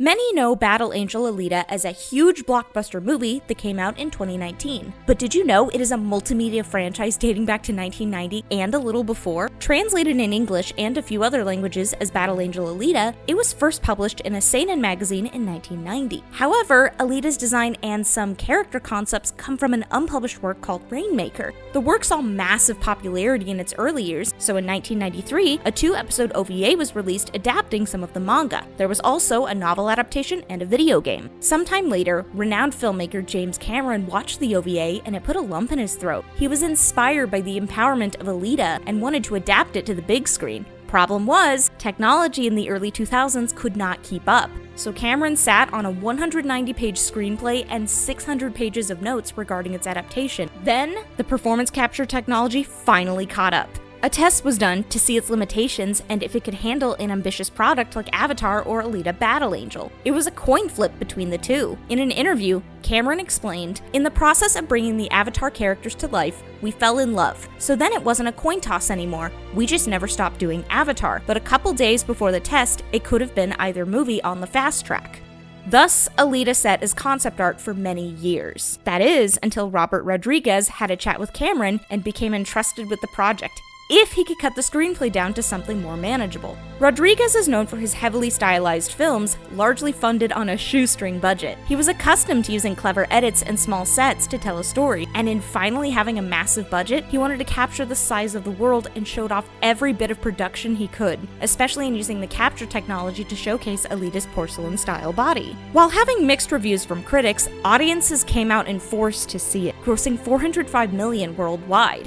Many know Battle Angel Alita as a huge blockbuster movie that came out in 2019. But did you know it is a multimedia franchise dating back to 1990 and a little before? Translated in English and a few other languages as Battle Angel Alita, it was first published in a seinen magazine in 1990. However, Alita's design and some character concepts come from an unpublished work called Rainmaker. The work saw massive popularity in its early years, so in 1993, a 2-episode OVA was released adapting some of the manga. There was also a novel adaptation and a video game. Sometime later, renowned filmmaker James Cameron watched the OVA and it put a lump in his throat. He was inspired by the empowerment of Alita and wanted to adapt it to the big screen. Problem was, technology in the early 2000s could not keep up. So Cameron sat on a 190-page screenplay and 600 pages of notes regarding its adaptation. Then, the performance capture technology finally caught up. A test was done to see its limitations and if it could handle an ambitious product like Avatar or Alita Battle Angel. It was a coin flip between the two. In an interview, Cameron explained, "In the process of bringing the Avatar characters to life, we fell in love. So then it wasn't a coin toss anymore. We just never stopped doing Avatar. But a couple days before the test, it could have been either movie on the fast track." Thus, Alita sat as concept art for many years. That is, until Robert Rodriguez had a chat with Cameron and became entrusted with the project, if he could cut the screenplay down to something more manageable. Rodriguez is known for his heavily stylized films, largely funded on a shoestring budget. He was accustomed to using clever edits and small sets to tell a story, and in finally having a massive budget, he wanted to capture the size of the world and showed off every bit of production he could, especially in using the capture technology to showcase Alita's porcelain-style body. While having mixed reviews from critics, audiences came out in force to see it, grossing $405 million worldwide.